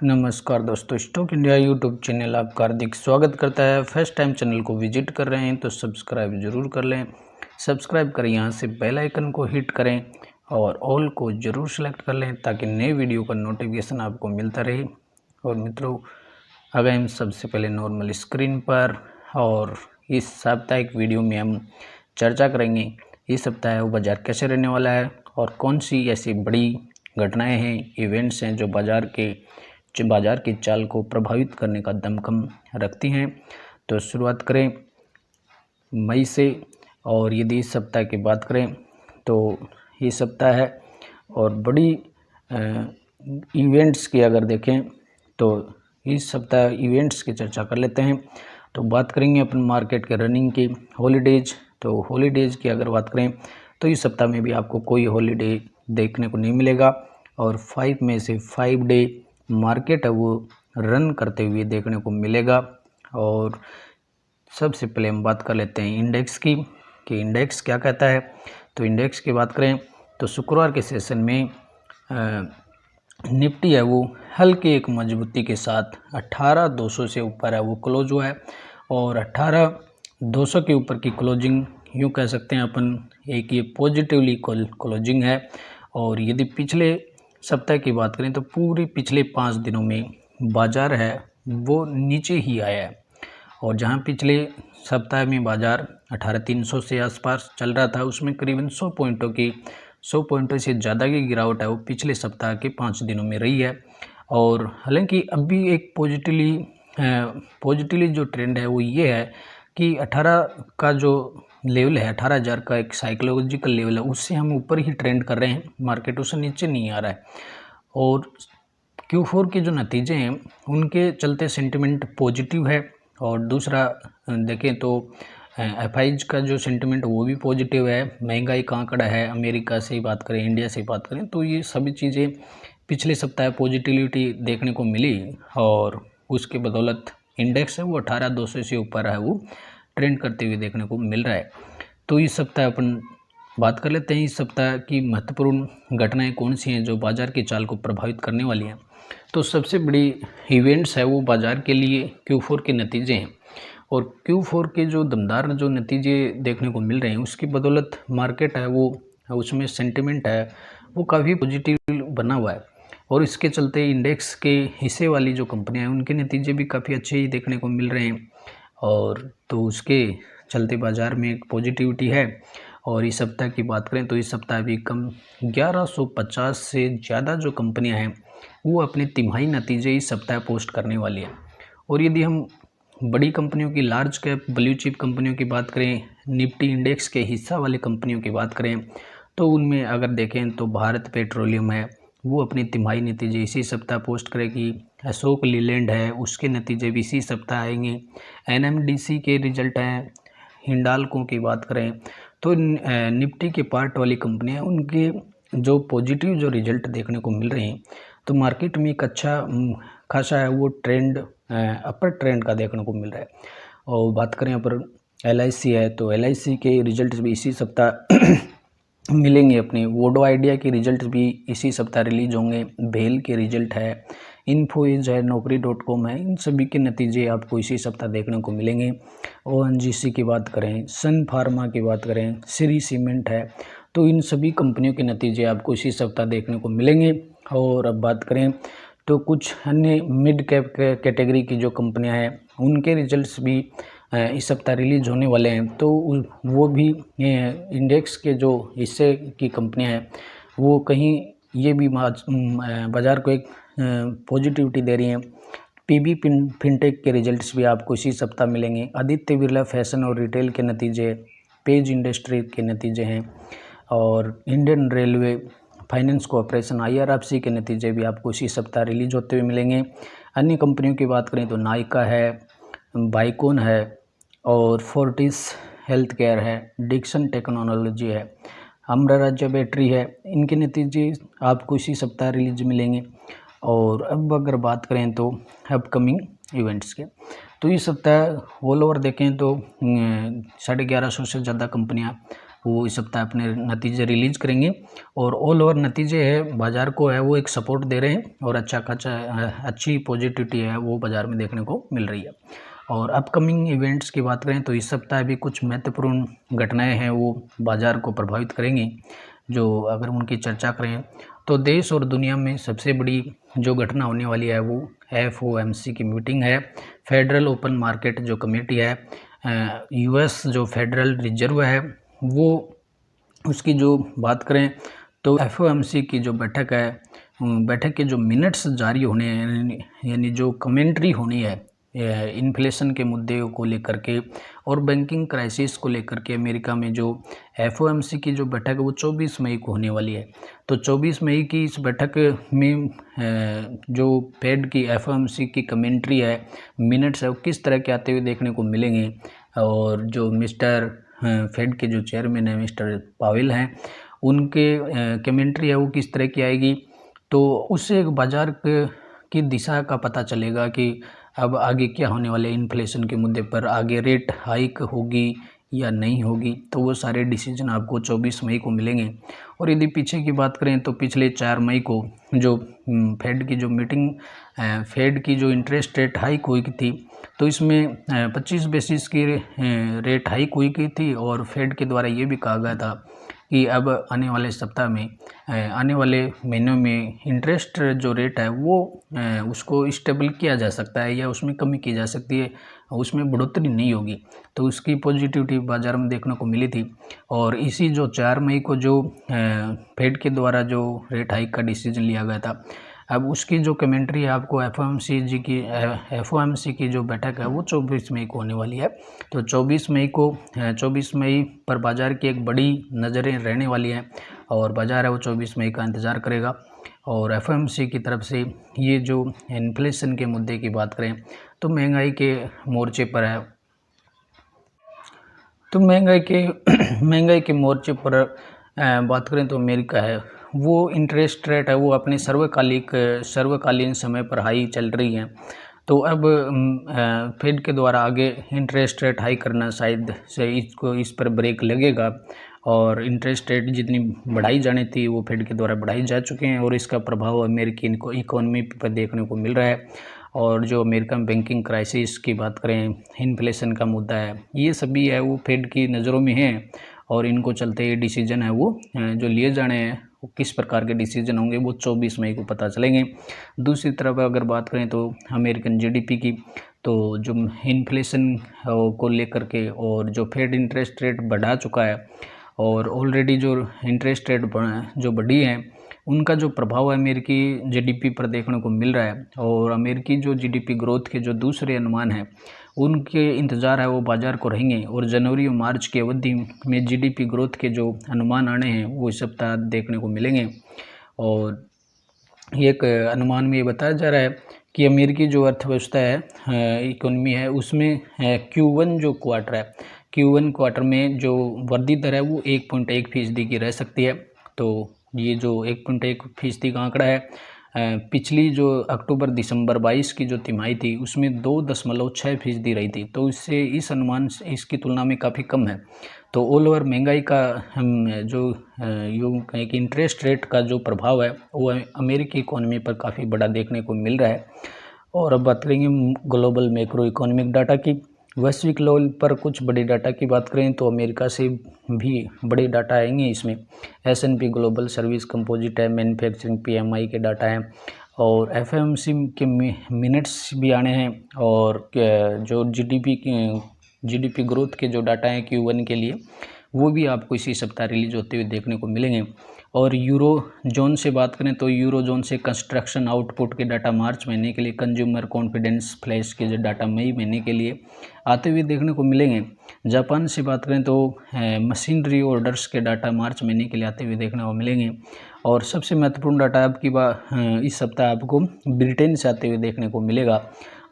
नमस्कार दोस्तों, stock India YouTube channel आपका हार्दिक स्वागत करता है। फर्स्ट टाइम चैनल को विजिट कर रहे हैं तो सब्सक्राइब जरूर कर लें। सब्सक्राइब करें, यहाँ से बेल आइकन को हिट करें और ऑल को ज़रूर सेलेक्ट कर लें ताकि नए वीडियो का नोटिफिकेशन आपको मिलता रहे। और मित्रों, आ गए हम सबसे पहले नॉर्मल स्क्रीन पर और इस साप्ताहिक वीडियो में हम चर्चा करेंगे इस सप्ताह वो बाज़ार कैसे रहने वाला है और कौन सी ऐसी बड़ी घटनाएं हैं, इवेंट्स हैं जो बाज़ार की चाल को प्रभावित करने का दमखम रखती हैं। तो शुरुआत करें मई से। और यदि इस सप्ताह की बात करें तो ये सप्ताह है और बड़ी इवेंट्स की अगर देखें तो इस सप्ताह इवेंट्स की चर्चा कर लेते हैं। तो बात करेंगे अपन मार्केट के रनिंग की, हॉलीडेज। तो हॉलीडेज की अगर बात करें तो इस सप्ताह में भी आपको कोई हॉलीडे देखने को नहीं मिलेगा और 5 में से 5 डे मार्केट है वो रन करते हुए देखने को मिलेगा। और सबसे पहले हम बात कर लेते हैं इंडेक्स की कि इंडेक्स क्या कहता है। तो इंडेक्स की बात करें तो शुक्रवार के सेशन में निफ्टी है वो हल्के एक मजबूती के साथ 18,200 से ऊपर है वो क्लोज हुआ है और 18,200 के ऊपर की क्लोजिंग यूँ कह सकते हैं अपन एक ये पॉजिटिवली क्लोजिंग है। और यदि पिछले सप्ताह की बात करें तो पूरे पिछले 5 दिनों में बाज़ार है वो नीचे ही आया है और जहां पिछले सप्ताह में बाज़ार 18,300 से आसपास चल रहा था उसमें करीबन 100 पॉइंटों से ज़्यादा की गिरावट है वो पिछले सप्ताह के 5 दिनों में रही है। और हालांकि अभी एक पॉजिटिवली जो ट्रेंड है वो ये है कि 18 का जो लेवल है, 18,000 का एक साइकोलॉजिकल लेवल है, उससे हम ऊपर ही ट्रेंड कर रहे हैं, मार्केट उससे नीचे नहीं आ रहा है। और Q4 के जो नतीजे हैं उनके चलते सेंटिमेंट पॉजिटिव है। और दूसरा देखें तो FIs का जो सेंटिमेंट वो भी पॉजिटिव है। महंगाई का आंकड़ा है, अमेरिका से ही बात करें, इंडिया से बात करें तो ये सभी चीज़ें पिछले सप्ताह पॉजिटिविटी देखने को मिली और उसके बदौलत इंडेक्स है वो 18,200 से ऊपर है वो ट्रेंड करते हुए देखने को मिल रहा है। तो इस सप्ताह अपन बात कर लेते हैं इस सप्ताह की महत्वपूर्ण घटनाएं कौन सी हैं जो बाज़ार की चाल को प्रभावित करने वाली हैं। तो सबसे बड़ी इवेंट्स है वो बाज़ार के लिए Q4 के नतीजे हैं और Q4 के जो दमदार जो नतीजे देखने को मिल रहे हैं उसकी बदौलत मार्केट है वो उसमें सेंटिमेंट है वो काफ़ी पॉजिटिव बना हुआ है और इसके चलते इंडेक्स के हिस्से वाली जो कंपनियां हैं उनके नतीजे भी काफ़ी अच्छे ही देखने को मिल रहे हैं। और तो उसके चलते बाज़ार में एक पॉजिटिविटी है। और इस सप्ताह की बात करें तो इस सप्ताह भी कम 1150 से ज़्यादा जो कंपनियां हैं वो अपने तिमाही नतीजे इस सप्ताह पोस्ट करने वाली है। और यदि हम बड़ी कंपनियों की, लार्ज कैप ब्लू चिप कंपनियों की बात करें, निफ्टी इंडेक्स के हिस्सा वाले कंपनियों की बात करें तो उनमें अगर देखें तो भारत पेट्रोलियम है वो अपनी तिमाही नतीजे इसी सप्ताह पोस्ट करेगी। अशोक लीलैंड है उसके नतीजे भी इसी सप्ताह आएंगे। NMDC के रिजल्ट हैं। हिंडाल्को की बात करें तो निफ्टी के पार्ट वाली कंपनियां उनके जो पॉजिटिव जो रिजल्ट देखने को मिल रहे हैं तो मार्केट में एक अच्छा खासा है वो ट्रेंड, अपर ट्रेंड का देखने को मिल रहा है। और बात करें यहाँ पर LIC है तो LIC के रिजल्ट भी इसी सप्ताह मिलेंगे अपने। वोडो आइडिया के रिजल्ट भी इसी सप्ताह रिलीज होंगे। भेल के रिजल्ट है, इन्फोएज है, नौकरी.com है, इन सभी के नतीजे आपको इसी सप्ताह देखने को मिलेंगे। ONGC की बात करें, सन फार्मा की बात करें, श्री सीमेंट है तो इन सभी कंपनियों के नतीजे आपको इसी सप्ताह देखने को मिलेंगे। और अब बात करें तो कुछ अन्य मिड कैप कैटेगरी की जो कंपनियां हैं उनके रिजल्ट्स भी इस सप्ताह रिलीज होने वाले हैं। तो वो भी इंडेक्स के जो हिस्से की कंपनियां हैं वो कहीं ये भी बाज़ार को एक पॉजिटिविटी दे रही हैं। PB फिनटेक के रिजल्ट्स भी आपको इसी सप्ताह मिलेंगे। आदित्य बिरला फैशन और रिटेल के नतीजे, पेज इंडस्ट्री के नतीजे हैं और Indian railway finance corporation IRFC के नतीजे भी आपको इसी सप्ताह रिलीज होते हुए मिलेंगे। अन्य कंपनियों की बात करें तो नायका है, बाइकॉन है और फोर्टिस हेल्थ केयर है, डिक्सन टेक्नोलॉजी है, अमरा राजा बैटरी है, इनके नतीजे आपको इसी सप्ताह रिलीज मिलेंगे। और अब अगर बात करें तो अपकमिंग इवेंट्स के तो इस सप्ताह ऑल ओवर देखें तो 1150 से ज़्यादा कंपनियां वो इस सप्ताह अपने नतीजे रिलीज करेंगे और ऑल ओवर नतीजे है बाज़ार को है वो एक सपोर्ट दे रहे हैं और अच्छा खासा अच्छी पॉजिटिविटी है वो बाज़ार में देखने को मिल रही है। और अपकमिंग इवेंट्स की बात करें तो इस सप्ताह भी कुछ महत्वपूर्ण घटनाएं हैं वो बाज़ार को प्रभावित करेंगी। जो अगर उनकी चर्चा करें तो देश और दुनिया में सबसे बड़ी जो घटना होने वाली है वो FOMC की मीटिंग है, फेडरल ओपन मार्केट जो कमेटी है, US जो फेडरल रिजर्व है वो उसकी जो बात करें तो FOMC की जो बैठक है, बैठक के जो मिनट्स जारी होने हैं यानी जो कमेंट्री होनी है इन्फ्लेशन के मुद्दे को लेकर के और बैंकिंग क्राइसिस को लेकर के अमेरिका में जो FOMC की जो बैठक है वो 24 मई को होने वाली है। तो 24 मई की इस बैठक में जो फेड की FOMC की कमेंट्री है, मिनट्स है, वो किस तरह के आते हुए देखने को मिलेंगे और जो मिस्टर फेड के जो चेयरमैन है मिस्टर पावेल हैं उनके कमेंट्री है वो किस तरह की आएगी, तो उससे एक बाज़ार की दिशा का पता चलेगा कि अब आगे क्या होने वाले इन्फ्लेशन के मुद्दे पर, आगे रेट हाइक होगी या नहीं होगी। तो वो सारे डिसीजन आपको 24 मई को मिलेंगे। और यदि पीछे की बात करें तो पिछले 4 मई को जो फेड की जो मीटिंग फेड की जो इंटरेस्ट रेट हाइक हुई थी तो इसमें 25 बेसिस की रेट हाइक हुई की थी और फेड के द्वारा ये भी कहा गया था कि अब आने वाले सप्ताह में आने वाले महीनों में इंटरेस्ट जो रेट है वो उसको स्टेबल किया जा सकता है या उसमें कमी की जा सकती है, उसमें बढ़ोतरी नहीं होगी। तो उसकी पॉजिटिविटी बाज़ार में देखने को मिली थी। और इसी जो 4 मई को जो फेड के द्वारा जो रेट हाइक का डिसीजन लिया गया था, अब उसकी जो कमेंट्री है आपको FOMC की जो बैठक है वो 24 मई को होने वाली है। तो 24 मई पर बाज़ार की एक बड़ी नज़रें रहने वाली हैं और बाज़ार है वो 24 मई का इंतज़ार करेगा। और FOMC की तरफ से ये जो इन्फ्लेशन के मुद्दे की बात करें तो महंगाई के मोर्चे पर है, तो महंगाई के मोर्चे पर बात करें तो अमेरिका है वो इंटरेस्ट रेट है वो अपने सर्वकालीन समय पर हाई चल रही है। तो अब फेड के द्वारा आगे इंटरेस्ट रेट हाई करना शायद से इस पर ब्रेक लगेगा और इंटरेस्ट रेट जितनी बढ़ाई जानी थी वो फेड के द्वारा बढ़ाई जा चुके हैं और इसका प्रभाव अमेरिकी इकोनॉमी पर देखने को मिल रहा है। और जो अमेरिकन बैंकिंग क्राइसिस की बात करें, इन्फ्लेशन का मुद्दा है, ये सभी है वो फेड की नज़रों में है और इनको चलते ये डिसीजन है वो जो लिए जाने हैं वो किस प्रकार के डिसीजन होंगे वो 24 मई को पता चलेंगे। दूसरी तरफ अगर बात करें तो अमेरिकन GDP की, तो जो इन्फ्लेशन को लेकर के और जो फेड इंटरेस्ट रेट बढ़ा चुका है और ऑलरेडी जो इंटरेस्ट रेट जो बढ़ी है उनका जो प्रभाव अमेरिकी GDP पर देखने को मिल रहा है। और अमेरिकी जो GDP ग्रोथ के जो दूसरे अनुमान हैं उनके इंतज़ार है वो बाज़ार को रहेंगे और जनवरी और मार्च की अवधि में GDP ग्रोथ के जो अनुमान आने हैं वो इस सप्ताह देखने को मिलेंगे। और एक अनुमान में ये बताया जा रहा है कि अमेरिकी जो अर्थव्यवस्था है इकोनॉमी है उसमें Q1 जो क्वार्टर है, Q1 क्वार्टर में जो वृद्धि दर है वो 1.1% की रह सकती है। तो ये जो 1.1% का आंकड़ा है पिछली जो अक्टूबर दिसंबर 22 की जो तिमाही थी उसमें 2.6% रही थी। तो इससे इस अनुमान से इसकी तुलना में काफ़ी कम है। तो ऑल ओवर महंगाई का हम जो यूँ कहें कि इंटरेस्ट रेट का जो प्रभाव है वो अमेरिकी इकोनॉमी पर काफ़ी बड़ा देखने को मिल रहा है। और अब बात करेंगे ग्लोबल मैक्रो इकोनॉमिक डाटा की। वैश्विक लेवल पर कुछ बड़े डाटा की बात करें तो अमेरिका से भी बड़े डाटा आएंगे इसमें। S&P ग्लोबल सर्विस कंपोजिट है, मैन्युफैक्चरिंग PMI के डाटा हैं और FOMC के मिनट्स भी आने हैं और जो GDP ग्रोथ के जो डाटा हैं Q1 के लिए वो भी आपको इसी सप्ताह रिलीज होते हुए देखने को मिलेंगे। और यूरो जोन से बात करें तो यूरो जोन से कंस्ट्रक्शन आउटपुट के डाटा मार्च महीने के लिए, कंज्यूमर कॉन्फिडेंस फ्लैश के जो डाटा मई महीने के लिए आते हुए देखने को मिलेंगे। जापान से बात करें तो मशीनरी ऑर्डर्स के डाटा मार्च महीने के लिए आते हुए देखने को मिलेंगे। और सबसे महत्वपूर्ण डाटा आपकी इस सप्ताह आपको ब्रिटेन से आते हुए देखने को मिलेगा।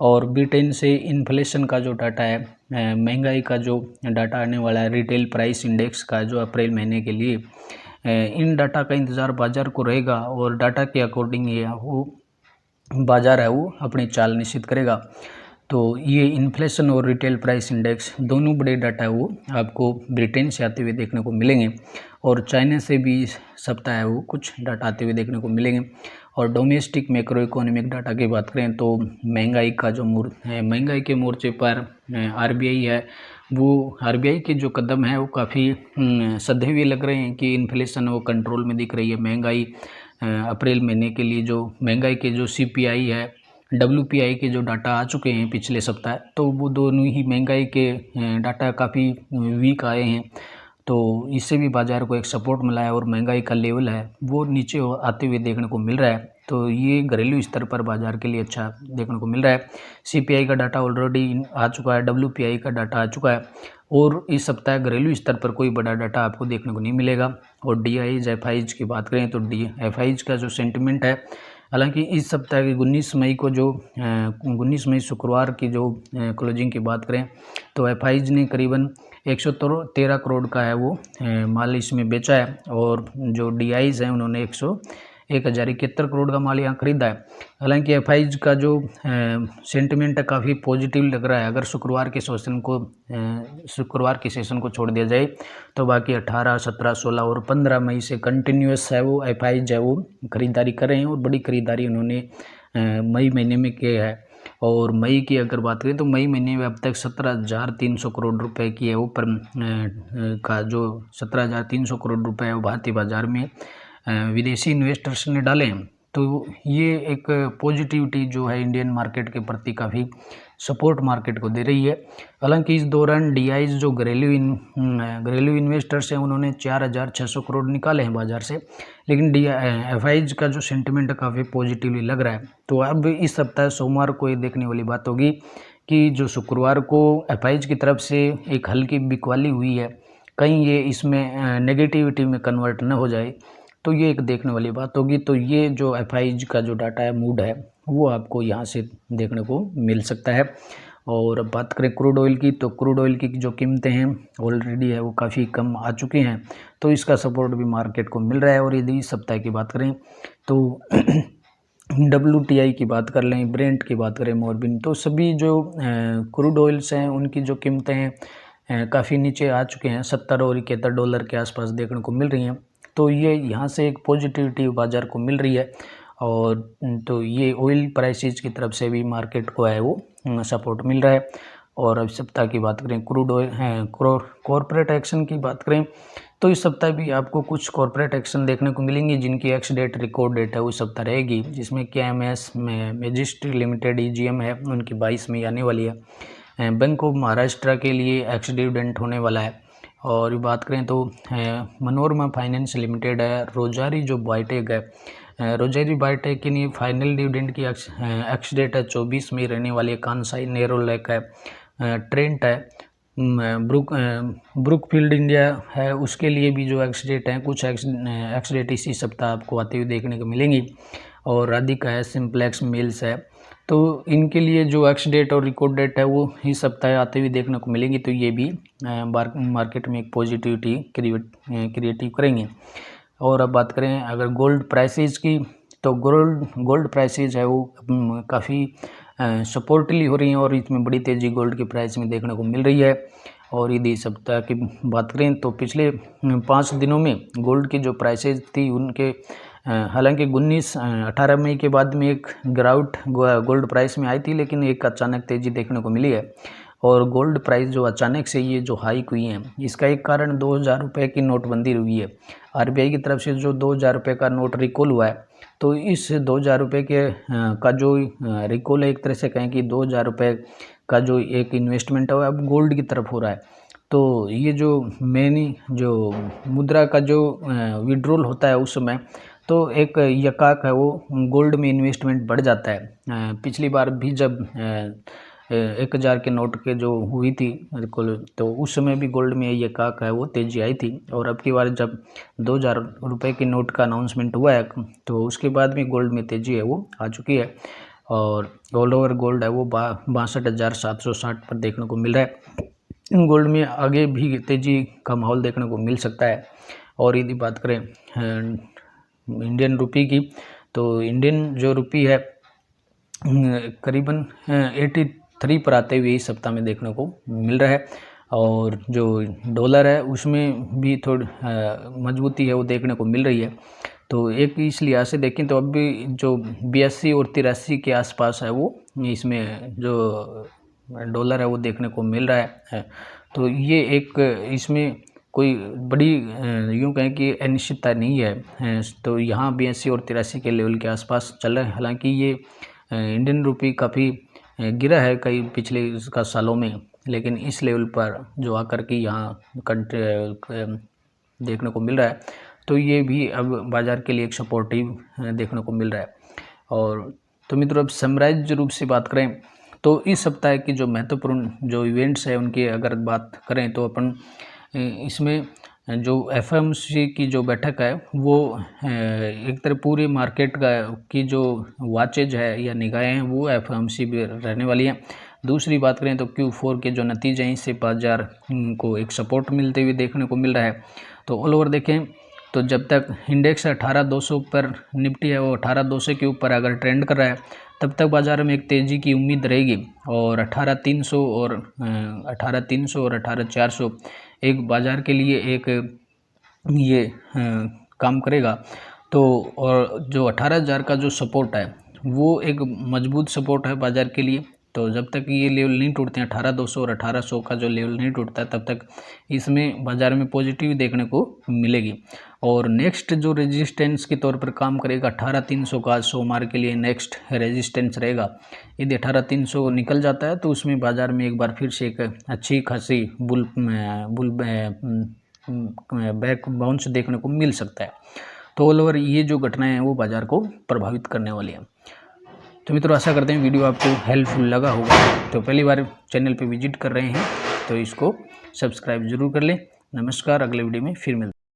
और ब्रिटेन से इन्फ्लेशन का जो डाटा है, महंगाई का जो डाटा आने वाला है, रिटेल प्राइस इंडेक्स का जो अप्रैल महीने के लिए, इन डाटा का इंतज़ार बाज़ार को रहेगा और डाटा के अकॉर्डिंग ये वो बाज़ार है वो अपनी चाल निश्चित करेगा। तो ये इन्फ्लेशन और रिटेल प्राइस इंडेक्स दोनों बड़े डाटा है वो आपको ब्रिटेन से आते हुए देखने को मिलेंगे, और चाइना से भी इस सप्ताह है वो कुछ डाटा आते हुए देखने को मिलेंगे। और डोमेस्टिक मैक्रो इकोनॉमिक डाटा की बात करें तो महंगाई का जो महंगाई के मोर्चे पर आरबीआई है, वो आरबीआई के जो कदम है वो काफ़ी सधे हुए लग रहे हैं कि इन्फ्लेशन वो कंट्रोल में दिख रही है। महंगाई अप्रैल महीने के लिए जो महंगाई के जो सीपीआई है, डब्ल्यूपीआई के जो डाटा आ चुके हैं पिछले सप्ताह, तो वो दोनों ही महंगाई के डाटा काफ़ी वीक आए हैं, तो इससे भी बाज़ार को एक सपोर्ट मिला है और महंगाई का लेवल है वो नीचे आते हुए देखने को मिल रहा है। तो ये घरेलू स्तर पर बाज़ार के लिए अच्छा देखने को मिल रहा है। सीपीआई का डाटा ऑलरेडी आ चुका है, डब्ल्यूपीआई का डाटा आ चुका है, और इस सप्ताह घरेलू स्तर पर कोई बड़ा डाटा आपको देखने को नहीं मिलेगा। और डीआईज एफआईज की बात करें तो एफआईज का जो सेंटिमेंट है, हालांकि इस सप्ताह की 19 मई को जो 19 मई शुक्रवार की जो क्लोजिंग की बात करें तो एफआईज ने करीबन 113 करोड़ का है वो माल इसमें बेचा है, और जो डीआईज हैं उन्होंने 1071 करोड़ का माल यहाँ खरीदा है। हालांकि एफआईज का जो सेंटिमेंट है काफ़ी पॉजिटिव लग रहा है। अगर शुक्रवार के सेशन को छोड़ दिया जाए तो बाकी 18, 17, 16 और 15 मई से कंटिन्यूस है वो एफआईज है वो खरीदारी कर रहे हैं, और बड़ी खरीदारी उन्होंने मई महीने में किया है। और मई की अगर बात करें तो मई महीने में अब तक 17,300 करोड़ रुपए की है वो का जो 17,300 करोड़ रुपए है वो भारतीय बाजार में विदेशी इन्वेस्टर्स ने डाले हैं। तो ये एक पॉजिटिविटी जो है इंडियन मार्केट के प्रति काफ़ी सपोर्ट मार्केट को दे रही है। हालांकि इस दौरान डीआईज जो घरेलू इन्वेस्टर्स हैं उन्होंने 4,600 करोड़ निकाले हैं बाज़ार से, लेकिन एफआईज का जो सेंटिमेंट काफ़ी पॉजिटिवली लग रहा है। तो अब इस सप्ताह सोमवार को ये देखने वाली बात होगी कि जो शुक्रवार को एफआईज की तरफ से एक हल्की बिकवाली हुई है, कहीं ये इसमें नेगेटिविटी में कन्वर्ट न हो जाए, तो ये एक देखने वाली बात होगी। तो ये जो एफआईज का जो डाटा है, मूड है, वो आपको यहाँ से देखने को मिल सकता है। और अब बात करें क्रूड ऑयल की, तो क्रूड ऑयल की जो कीमतें हैं ऑलरेडी है वो काफ़ी कम आ चुकी हैं, तो इसका सपोर्ट भी मार्केट को मिल रहा है। और यदि इस सप्ताह की बात करें तो WTI की बात कर लें, ब्रेंट की बात करें, मॉर्बिन, तो सभी जो क्रूड ऑयल्स हैं उनकी जो कीमतें हैं काफ़ी नीचे आ चुके हैं, 70 और 71 डॉलर के आसपास देखने को मिल रही हैं। तो ये यहाँ से एक पॉजिटिविटी बाज़ार को मिल रही है, और तो ये ऑयल प्राइसेस की तरफ से भी मार्केट को है वो सपोर्ट मिल रहा है। और अब सप्ताह की बात करें क्रूड ऑयल कॉरपोरेट एक्शन की बात करें तो इस सप्ताह भी आपको कुछ कॉरपोरेट एक्शन देखने को मिलेंगी जिनकी एक्स डेट रिकॉर्ड डेट है उस सप्ताह रहेगी, जिसमें KMS में मैजेस्टिक लिमिटेड EGM है, उनकी 22 मई आने वाली है। बैंक ऑफ महाराष्ट्र के लिए एक्स डिविडेंट होने वाला है। और बात करें तो मनोरमा फाइनेंस लिमिटेड है, रोजारी जो बायोटेक है, रोजारी बायोटेक के लिए फाइनल डिविडेंड की एक्स डेट है 24 मई रहने वाली है। कांसाई नेरोलैक है, ट्रेंट है, ब्रुकफील्ड इंडिया है, उसके लिए भी जो एक्स डेट है, कुछ एक्स डेट इसी सप्ताह आपको आते हुए देखने को मिलेंगी। और राधिका है, सिंप्लेक्स मिल्स है, तो इनके लिए जो एक्स डेट और रिकॉर्ड डेट है वो इस सप्ताह आते हुए देखने को मिलेंगी। तो ये भी मार्केट में एक पॉजिटिविटी क्रिएटिव करेंगे। और अब बात करें अगर गोल्ड प्राइसेस की, तो गोल्ड प्राइसेस है वो काफ़ी सपोर्टली हो रही हैं, और इसमें बड़ी तेज़ी गोल्ड के प्राइस में देखने को मिल रही है। और यदि सप्ताह की बात करें तो पिछले 5 दिनों में गोल्ड की जो प्राइसेस थी उनके हालांकि 18 मई के बाद में एक गिरावट गोल्ड प्राइस में आई थी, लेकिन एक अचानक तेज़ी देखने को मिली है। और गोल्ड प्राइस जो अचानक से ये जो हाइक हुई है, इसका एक कारण 2,000 रुपये की नोटबंदी हुई है। आरबीआई की तरफ से जो 2,000 रुपये का नोट रिकॉल हुआ है, तो इस 2,000 रुपये के का जो रिकॉल है, एक तरह से कहें कि 2,000 रुपये का जो एक इन्वेस्टमेंट है वो अब गोल्ड की तरफ हो रहा है। तो ये जो जो मुद्रा का जो विड्रॉल होता है उस समय, तो एक यकाक है वो गोल्ड में इन्वेस्टमेंट बढ़ जाता है। पिछली बार भी जब 1,000 के नोट के जो हुई थी तो उस समय भी गोल्ड में यकाक है वो तेज़ी आई थी। और अब की बार जब 2,000 रुपये के नोट का अनाउंसमेंट हुआ है तो उसके बाद में गोल्ड में तेज़ी है वो आ चुकी है। और ऑल ओवर गोल्ड है वो 62,760 पर देखने को मिल रहा है। गोल्ड में आगे भी तेज़ी का माहौल देखने को मिल सकता है। और यदि बात करें इंडियन रुपी की, तो इंडियन जो रुपी है करीबन 3 पर आते हुए इस सप्ताह में देखने को मिल रहा है। और जो डॉलर है उसमें भी थोड़ी मजबूती है वो देखने को मिल रही है। तो एक इस लिहाज से देखें तो अब भी जो 82 और 83 के आसपास है वो इसमें जो डॉलर है वो देखने को मिल रहा है। तो ये एक इसमें कोई बड़ी यूँ कहें कि अनिश्चितता नहीं है। तो यहाँ 82 और 83 के लेवल के आसपास चल रहा है। हालांकि ये इंडियन रुपये काफ़ी गिरा है कई पिछले इसका सालों में, लेकिन इस लेवल पर जो आकर के यहाँ देखने को मिल रहा है, तो ये भी अब बाज़ार के लिए एक सपोर्टिव देखने को मिल रहा है। और तो मित्रों, अब समराइज रूप से बात करें तो इस सप्ताह की जो महत्वपूर्ण जो इवेंट्स है उनकी अगर बात करें तो अपन इसमें जो एफएमसी की जो बैठक है वो एक तरह पूरे मार्केट का की जो वाचेज है या निगाहें हैं वो एफएमसी भी रहने वाली हैं। दूसरी बात करें तो Q4 के जो नतीजे हैं इससे बाजार को एक सपोर्ट मिलते हुए देखने को मिल रहा है। तो ऑल ओवर देखें तो जब तक इंडेक्स 18,200 पर निफ्टी है वो 18,200 के ऊपर अगर ट्रेंड कर रहा है तब तक बाज़ार में एक तेज़ी की उम्मीद रहेगी। और 18,300 और 18,400 एक बाज़ार के लिए एक ये काम करेगा। तो और जो 18,000 का जो सपोर्ट है वो एक मजबूत सपोर्ट है बाज़ार के लिए। तो जब तक ये लेवल नहीं टूटते हैं 18,200 और 1800 का जो लेवल नहीं टूटता है तब तक इसमें बाज़ार में पॉजिटिव देखने को मिलेगी। और नेक्स्ट जो रेजिस्टेंस के तौर पर काम करेगा 18,300 का सोमवार के लिए नेक्स्ट रेजिस्टेंस रहेगा। यदि 18,300 निकल जाता है तो उसमें बाज़ार में एक बार फिर से एक अच्छी खासी बुल बैक बाउंस देखने को मिल सकता है। तो ऑल ओवर ये जो घटनाएं हैं वो बाज़ार को प्रभावित करने वाली हैं। तो मित्रों, आशा करते हैं वीडियो आपको हेल्पफुल लगा होगा। तो पहली बार चैनल पे विजिट कर रहे हैं तो इसको सब्सक्राइब जरूर कर लें। नमस्कार, अगले वीडियो में फिर मिलते हैं।